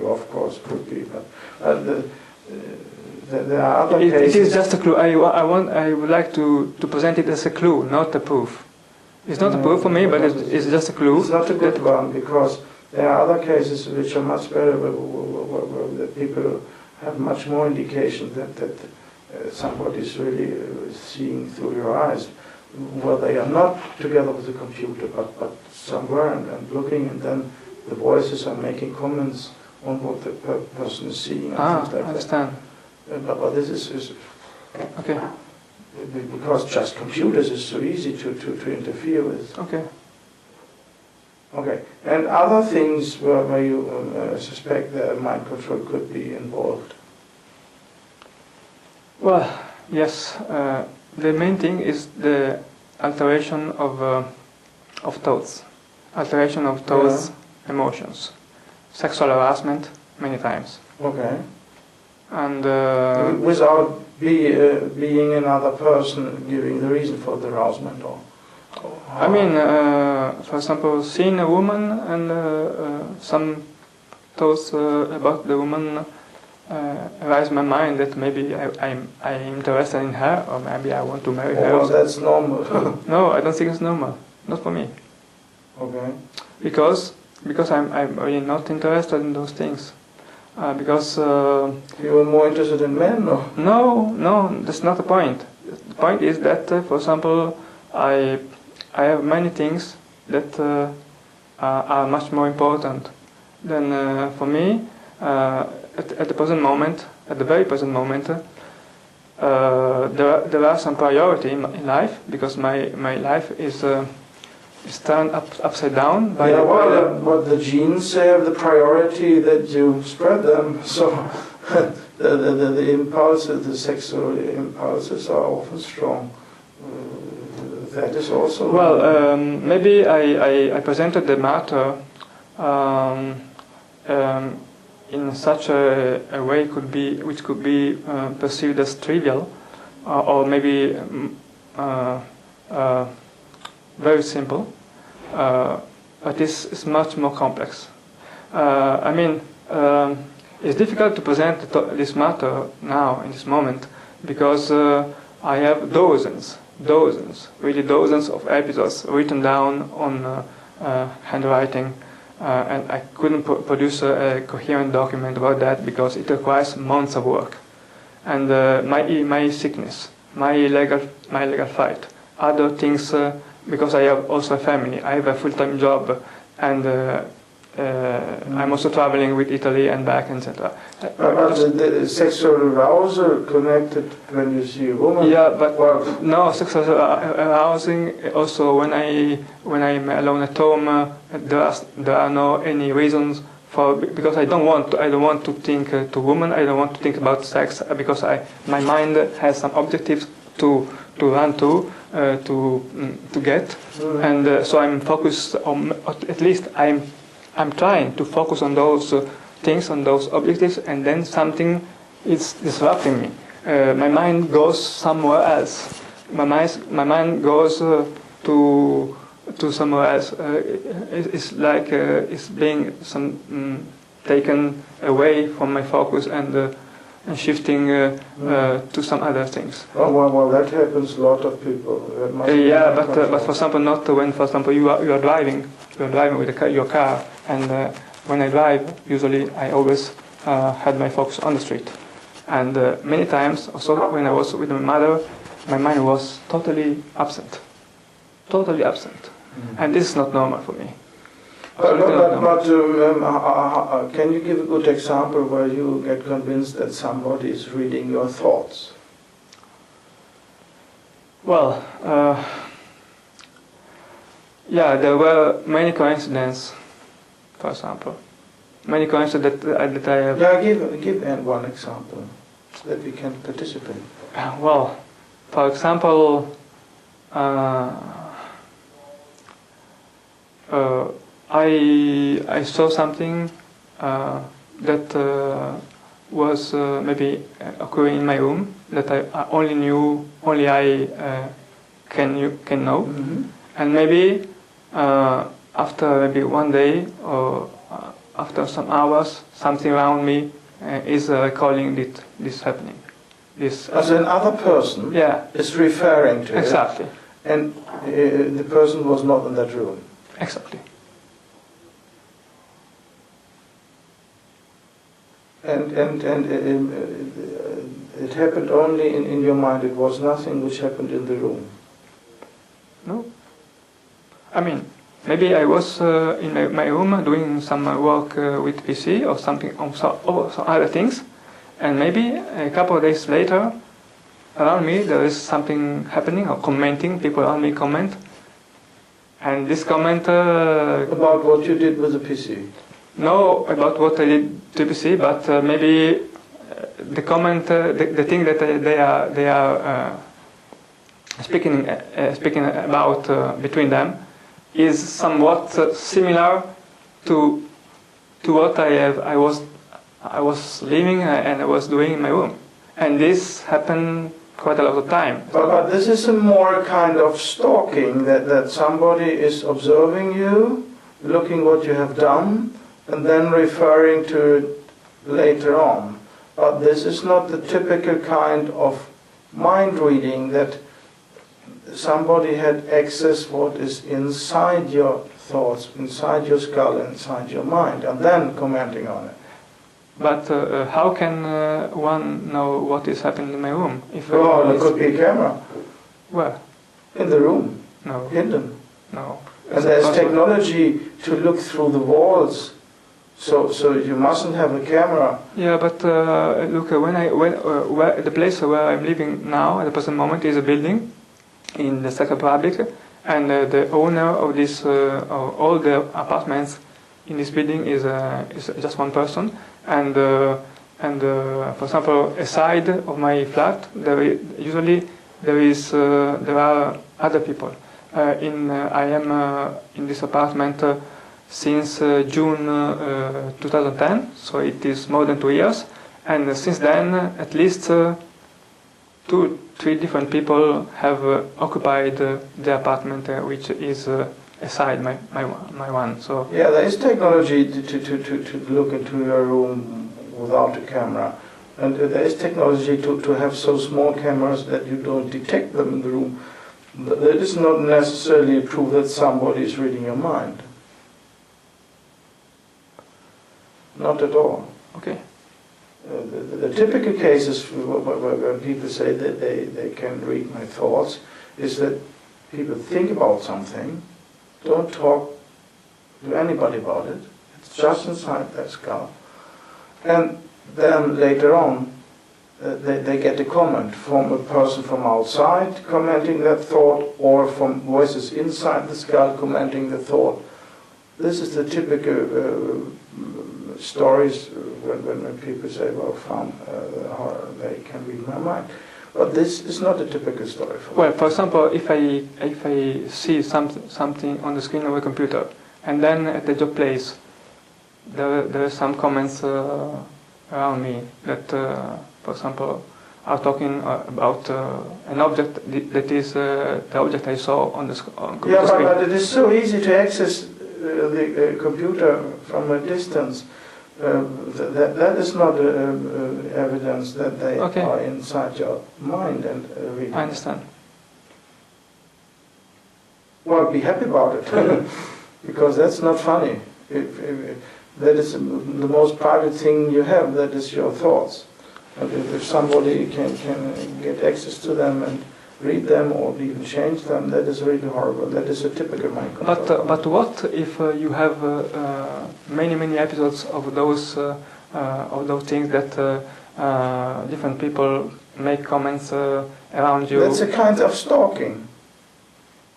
Of course, could be, but there are other cases. It is just a clue. I would like to present it as a clue, not a proof. It's not a proof for me, but it's just a clue. It's not a good one, because there are other cases which are much better, where people have much more indication that somebody is really seeing through your eyes, where they are not together with the computer, but somewhere and looking, and then the voices are making comments on what the person is seeing and things like I understand. that. But this is Okay. because just computers is so easy to interfere with. Okay. Okay, and other things where you suspect that mind control could be involved? Well, yes. The main thing is the alteration of thoughts, emotions, sexual harassment many times, Okay. and Without being another person giving the reason for the arousement, or I mean, for example, seeing a woman and some thoughts about the woman arise in my mind that maybe I'm interested in her, or maybe I want to marry her. well, that's normal. No, I don't think it's normal. Not for me. Okay. Because I'm really not interested in those things. Because You were more interested in men, or? no, that's not the point. The point is that, for example, I have many things that are much more important than for me at the present moment. At the very present moment, there are some priority in life, because my life is turned upside down by what the genes have the priority that you spread them. So the impulses, the sexual impulses, are often strong. That is also well. Maybe I presented the matter in such a way which could be perceived as trivial, or maybe very simple, but it's much more complex. I mean, it's difficult to present this matter now in this moment, because I have dozens of episodes written down on handwriting, and I couldn't produce a coherent document about that, because it requires months of work. And my sickness, my legal fight, other things, because I have also a family, I have a full-time job, and I'm also traveling with Italy and back, etc. But the sexual arousal connected when you see a woman? Yeah, but no, sexual arousing also when I'm alone at home. There are no any reasons for, because I don't want to think to women. I don't want to think about sex, because my mind has some objectives to run to get, and so I'm focused on, at least I'm trying to focus on those things, on those objectives, and then something is disrupting me. My mind goes somewhere else. My mind goes to somewhere else. It's like it's being taken away from my focus and shifting to some other things. Oh, well, that happens a lot of people. But for example, not when, for example, you are driving with your car, and when I drive, usually I always had my focus on the street, and many times also when I was with my mother, my mind was totally absent, and this is not normal for me. But can you give a good example where you get convinced that somebody is reading your thoughts? Well, yeah, there were many coincidences, for example. Many coincidences that I have... Yeah, give one example so that we can participate. Well, for example, I saw something that was maybe occurring in my room that I only I can know, and maybe after maybe one day or after some hours, something around me is recalling this happening. This as another person is referring to exactly. it, and the person was not in that room. Exactly. And it happened only in your mind. It was nothing which happened in the room. No. I mean, maybe I was in my room doing some work with PC or something, or some other things, and maybe a couple of days later, around me there is something happening or commenting. People around me comment, and this comment about what you did with the PC. No, about what I did to PC, but maybe the comment, the thing that they are speaking about between them is somewhat similar to what I was living and I was doing in my room, and this happened quite a lot of time. But this is a more kind of stalking that somebody is observing you, looking what you have done, and then referring to it later on. But this is not the typical kind of mind reading that somebody had access what is inside your thoughts, inside your skull, inside your mind, and then commenting on it. But how can one know what is happening in my room? If there could be a camera. Where? In the room. No. Hidden. No. And there's technology to look through the walls. So you mustn't have a camera. Yeah, but look, where the place where I'm living now at the present moment is a building in the Czech Republic, and the owner of this all the apartments in this building is just one person, and for example, aside of my flat, there are other people. I am in this apartment since June 2010, so it is more than 2 years, and since then at least 2-3 different people have occupied the apartment which is aside my one. So yeah, there is technology to look into your room without a camera, and there is technology to have so small cameras that you don't detect them in the room. That is not necessarily proof that somebody is reading your mind. Not at all. Okay. The typical cases where people say that they can read my thoughts is that people think about something, don't talk to anybody about it, it's just inside their skull, and then later on they get a comment from a person from outside commenting that thought, or from voices inside the skull commenting the thought. This is the typical stories when people say, well, how they can read my mind. But this is not a typical story for well, for example, if I see something on the screen of a computer, and then at the job place, there are some comments around me that, for example, are talking about an object that is the object I saw on the computer screen. Yeah, but it is so easy to access the computer from a distance. That is not evidence that they are inside your mind and reading. I understand. Well, be happy about it, because that's not funny. That is the most private thing you have, that is your thoughts. And if somebody can get access to them and read them or even change them, that is really horrible. That is a typical mind control. But what if you have many episodes of those things that different people make comments around you? That's a kind of stalking.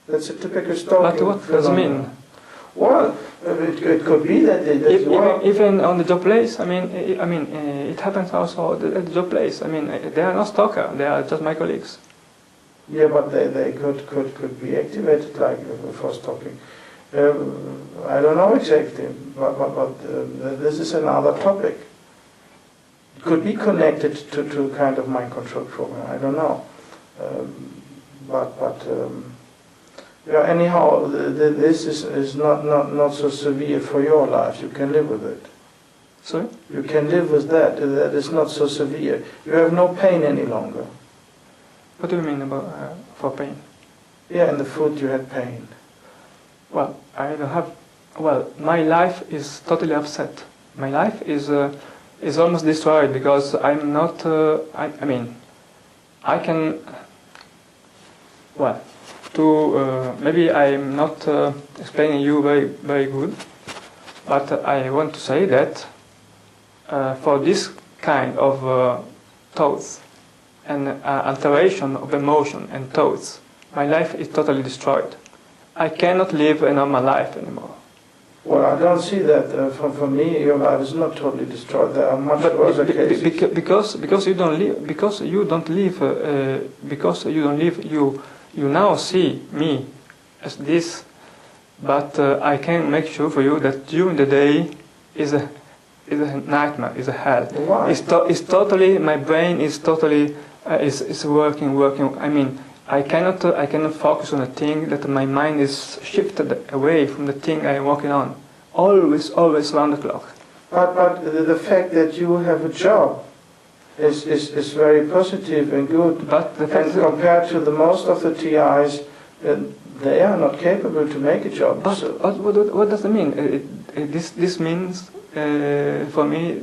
That's a typical stalking. But what does it mean? Well, it could be that even on the job place. I mean, it happens also at the job place. I mean, they are not stalker. They are just my colleagues. Yeah, but they could be activated like for stalking. I don't know exactly, but this is another topic. It could be connected to kind of mind control program. I don't know, yeah. Anyhow, this is not so severe for your life. You can live with it. Sorry? You can live with that. That is not so severe. You have no pain any longer. What do you mean about for pain? Yeah, in the foot you had pain. Well, I don't have. Well, my life is totally upset. My life is almost destroyed because I'm not. I mean, I can. Well, maybe I'm not explaining you very good, but I want to say that for this kind of thoughts and alteration of emotion and thoughts, my life is totally destroyed. I cannot live a normal life anymore. Well, I don't see that. For me, your life is not totally destroyed. There are much worse cases. Because you don't live. Because you don't live. You now see me as this, but I can make sure for you that during the day is a nightmare, is a hell. Why? It's totally, my brain is totally is working. I mean, I cannot focus on a thing that my mind is shifted away from the thing I am working on. Always round the clock. But the fact that you have a job is very positive and good. But the fact and compared to the most of the TIs, they are not capable to make a job. But what does it mean? This means for me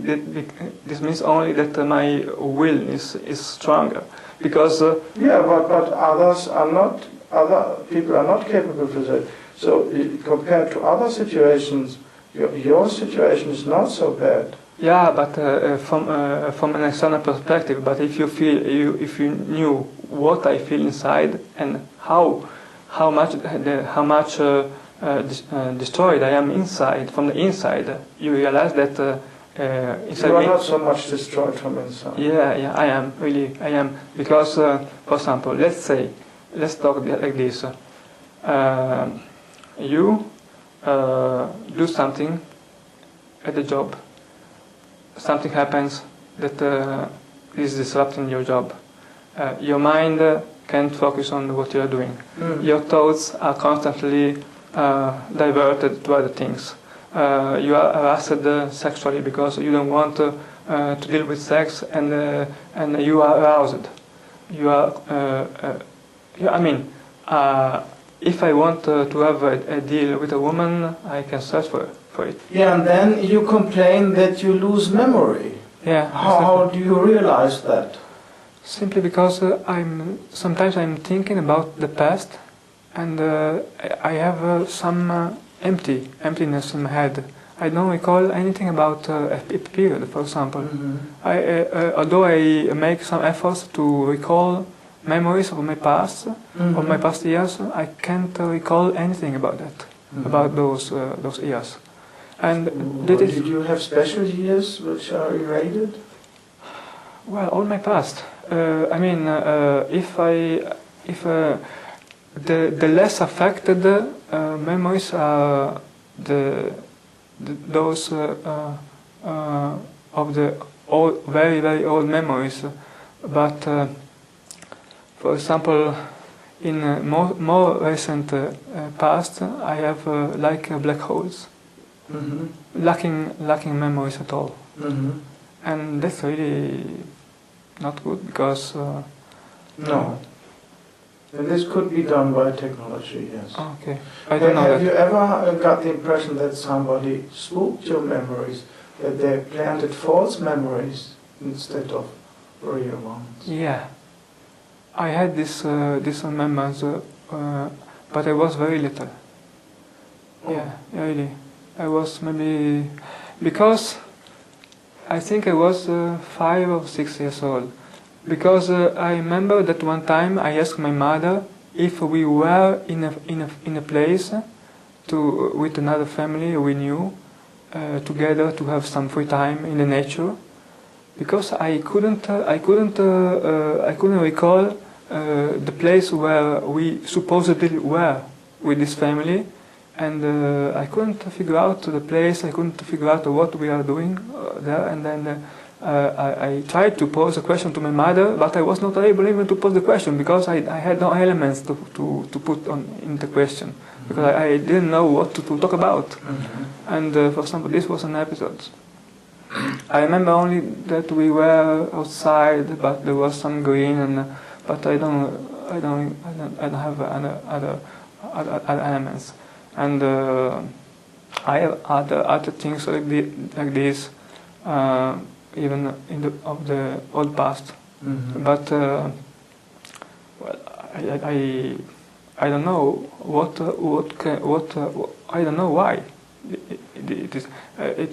this means only that my will is stronger. Because yeah, but others are not. Other people are not capable for that. So compared to other situations, your situation is not so bad. Yeah, but from an external perspective. But if you knew what I feel inside and how much destroyed I am inside from the inside, you realize that. You are not so much destroyed from inside. Yeah, I am because, for example, let's talk like this. You do something at the job. Something happens that is disrupting your job. Your mind can't focus on what you are doing. Your thoughts are constantly diverted to other things. You are harassed sexually because you don't want to deal with sex, and you are aroused. You are. If I want to have a deal with a woman, I can search for it. Yeah, and then you complain that you lose memory. Yeah. How do you realize that? Simply because sometimes I'm thinking about the past, and I have some emptiness in my head. I don't recall anything about a period, for example. Mm-hmm. Although I make some efforts to recall memories of my past, mm-hmm. of my past years, I can't recall anything about that, mm-hmm. about those years. And did you have special years which are erased? Well, all my past. If the less affected memories are those of the old, very old memories. But for example, in more recent past, I have like black holes, mm-hmm. lacking memories at all, mm-hmm. and that's really not good because no. And this could be done by technology, yes. Okay. I don't know Have you ever got the impression that somebody spooked your memories, that they planted false memories instead of real ones? Yeah. I had this memories, but I was very little. Oh. Yeah, really. I was maybe... Because I think I was 5 or 6 years old. Because I remember that one time I asked my mother if we were in a place with another family we knew together to have some free time in the nature, because I couldn't recall the place where we supposedly were with this family, and I couldn't figure out the place. I couldn't figure out what we are doing there. And then I tried to pose a question to my mother, but I was not able even to pose the question because I had no elements to put on in the question, because I didn't know what to talk about. And for example, this was an episode. I remember only that we were outside, but there was some green, and but I don't have other elements. And I have other things like this, even in the old past. But well, I don't know what I don't know why it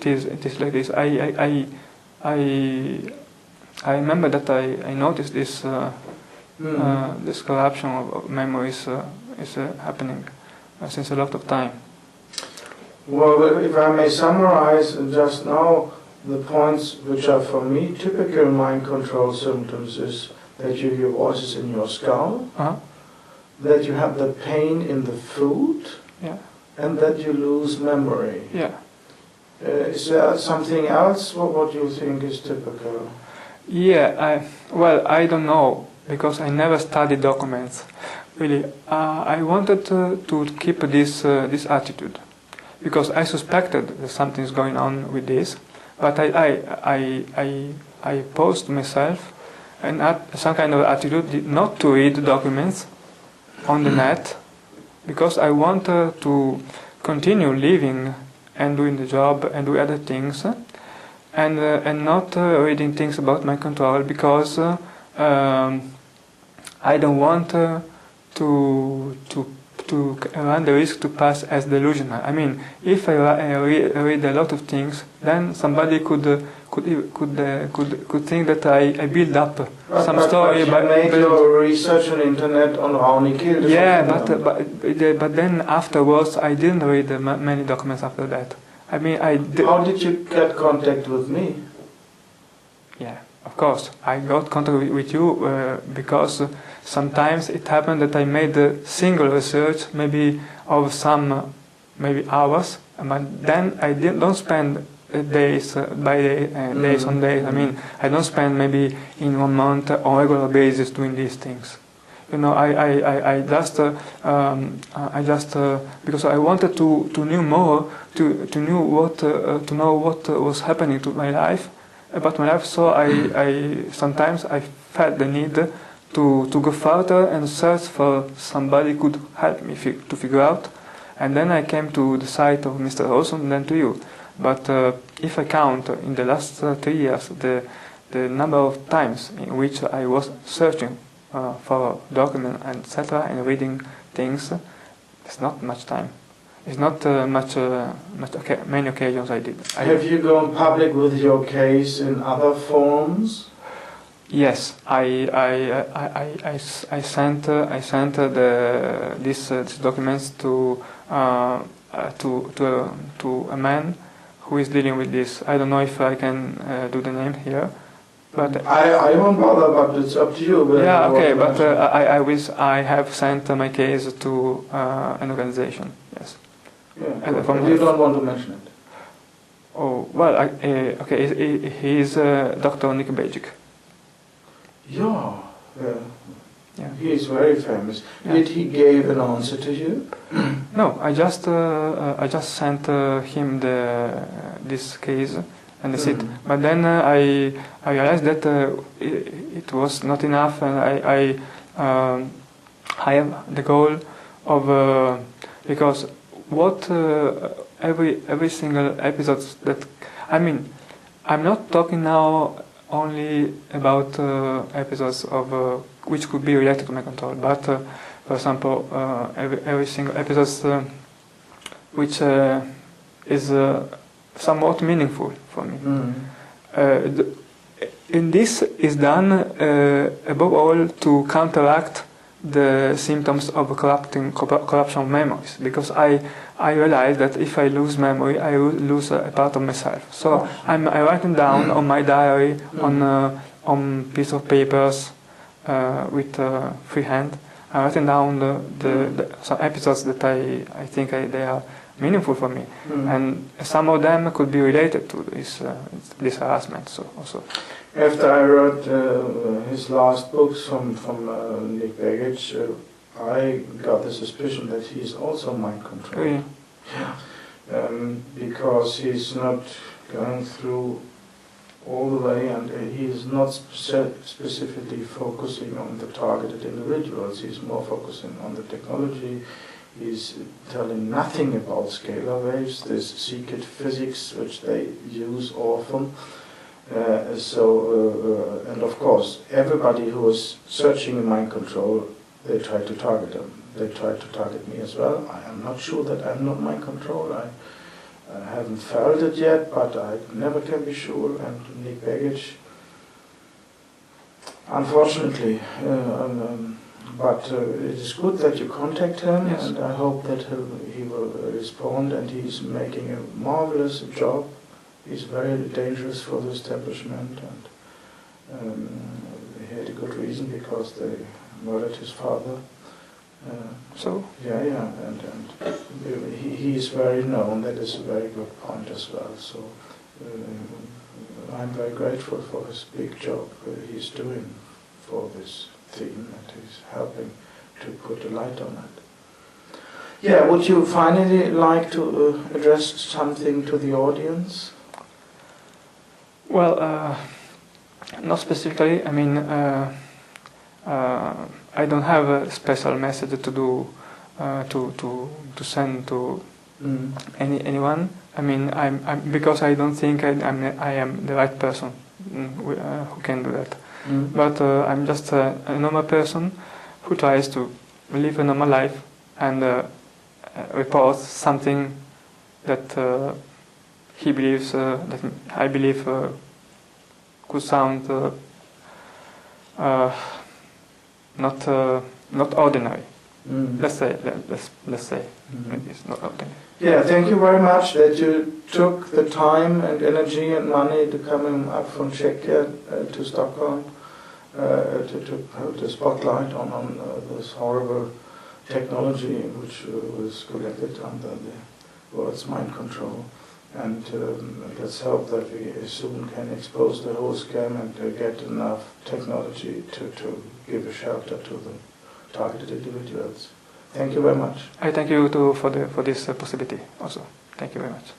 is like this. I remember that I noticed this this corruption of memories is happening since a lot of time. Well, if I may summarize just now, the points which are for me typical mind control symptoms is that you hear voices in your skull, that you have the pain in the food, and that you lose memory. Is there something else? What do you think is typical? Well, I don't know, because I never studied documents. Really, I wanted to keep this attitude, because I suspected that something's going on with this, but I posed myself and some kind of attitude not to read documents on the net, because I want to continue living and doing the job and do other things, and not reading things about my control, because I don't want to run the risk to pass as delusional. I mean, if I read a lot of things, then somebody could think that I build up some story. But you made your research on internet on Rauni Kill. Yeah, but then afterwards I didn't read many documents after that. I mean, How did you get contact with me? Yeah, of course, I got contact with you because sometimes it happened that I made a single research, maybe of some, maybe hours, but then I don't spend days days on days. I mean, I don't spend maybe in 1 month on regular basis doing these things. You know, I just because I wanted to know more, to know what was happening to my life, about my life. So I sometimes I felt the need to go further and search for somebody who could help me to figure out. And then I came to the site of Mr. Olson and then to you. But if I count in the last 3 years the number of times in which I was searching for documents, etc., and reading things, it's not much time. It's not many occasions I did. Have you gone public with your case in other forms? Yes, I sent these documents to a man who is dealing with this. I don't know if I can do the name here, but I won't bother. But it's up to you. Yeah, okay. But I have sent my case to an organization. Yes. Yeah, but you don't want to mention it. Oh well, okay. He is Dr. Nick Bejic. Yeah. Yeah. He is very famous. Yeah. Did he give an answer to you? No, I just sent him this case, and that's it. But then I realized that it was not enough, and I have the goal of because what every single episode that I mean, I'm not talking now only about episodes of which could be related to my control, but for example, every single episode which is somewhat meaningful for me. And this is done above all to counteract the symptoms of corruption of memories, because I realize that if I lose memory, I will lose a part of myself. So I write them down on my diary, on piece of papers with free hand. I written down some episodes that I think they are meaningful for me, and some of them could be related to this harassment. So also, after I read his last books from Nick Begich, I got the suspicion that he's also mind controlled. really? Yeah. Because he's not going through all the way, and he is not specifically focusing on the targeted individuals. He's more focusing on the technology. He's telling nothing about scalar waves, this secret physics which they use often. And of course, everybody who is searching mind control, they try to target them. They try to target me as well. I am not sure that I'm not mind control. I haven't felt it yet, but I never can be sure. And Nick Begich, unfortunately, but it is good that you contact him, Yes. and I hope that he will respond, and he's making a marvelous job. He's very dangerous for the establishment, and he had a good reason because they murdered his father. So Yeah, and he is very known. That is a very good point as well. So I'm very grateful for his big job he's doing for this theme, and he's helping to put a light on it. Yeah, would you finally like to address something to the audience? well, not specifically. I mean, I don't have a special message to do to send to anyone. I mean, I'm because I don't think I am the right person who can do that. But I'm just a normal person who tries to live a normal life and reports something that he believes that I believe could sound not ordinary. Let's say it's not ordinary. Yeah, thank you very much that you took the time and energy and money to come up from Czechia to Stockholm to put a spotlight on this horrible technology which was collected under the world's mind control. And let's hope that we soon can expose the whole scam and get enough technology to give a shelter to the targeted individuals. Thank you very much. I thank you for this possibility also. Thank you very much.